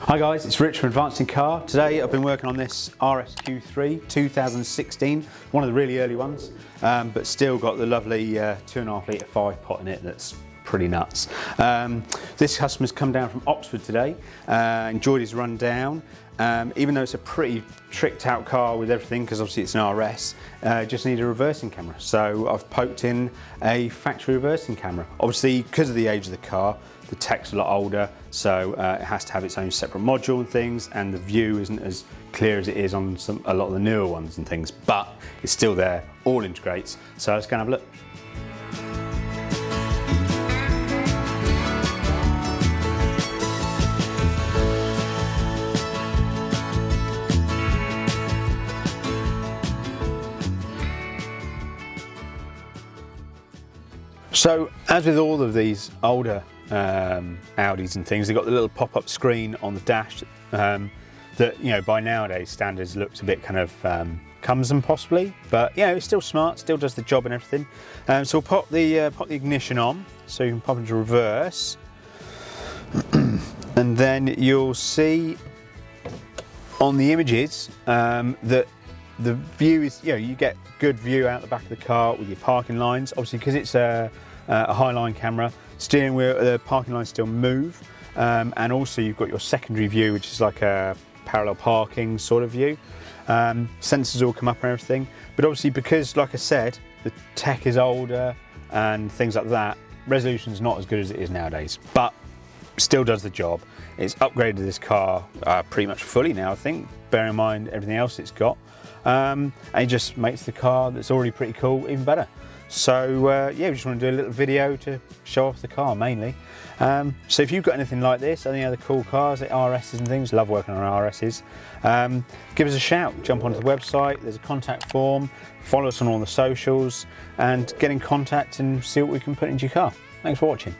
Hi guys, it's Rich from Advancing Car. Today I've been working on this RS Q3 2016, one of the really early ones, but still got the lovely 2.5 litre 5-pot in it that's pretty nuts. This customer's come down from Oxford today, enjoyed his run down. Even though it's a pretty tricked out car with everything, because obviously it's an RS, just need a reversing camera. So I've poked in a factory reversing camera. Obviously, because of the age of the car, the tech's a lot older, so it has to have its own separate module and things, and the view isn't as clear as it is on a lot of the newer ones and things, but it's still there, all integrates. So let's go and have a look. So, as with all of these older Audis and things, they've got the little pop-up screen on the dash that, you know, by nowadays standards looks a bit kind of cumbersome possibly, but you know, it's still smart, still does the job and everything. So we'll pop the ignition on, so you can pop into reverse, and then you'll see on the images that the view is, you know, you get good view out the back of the car with your parking lines. Obviously, because it's a high line camera, steering wheel, the parking lines still move, and also you've got your secondary view, which is like a parallel parking sort of view. Sensors all come up and everything, but obviously because, like I said, the tech is older and things like that, resolution's not as good as it is nowadays, but still does the job. It's upgraded this car pretty much fully now, I think, bearing in mind everything else it's got. And it just makes the car that's already pretty cool even better. So yeah, we just want to do a little video to show off the car mainly. So if you've got anything like this, any other cool cars, like RSs and things, love working on RSs, give us a shout, jump onto the website, there's a contact form, follow us on all the socials, and get in contact and see what we can put into your car. Thanks for watching.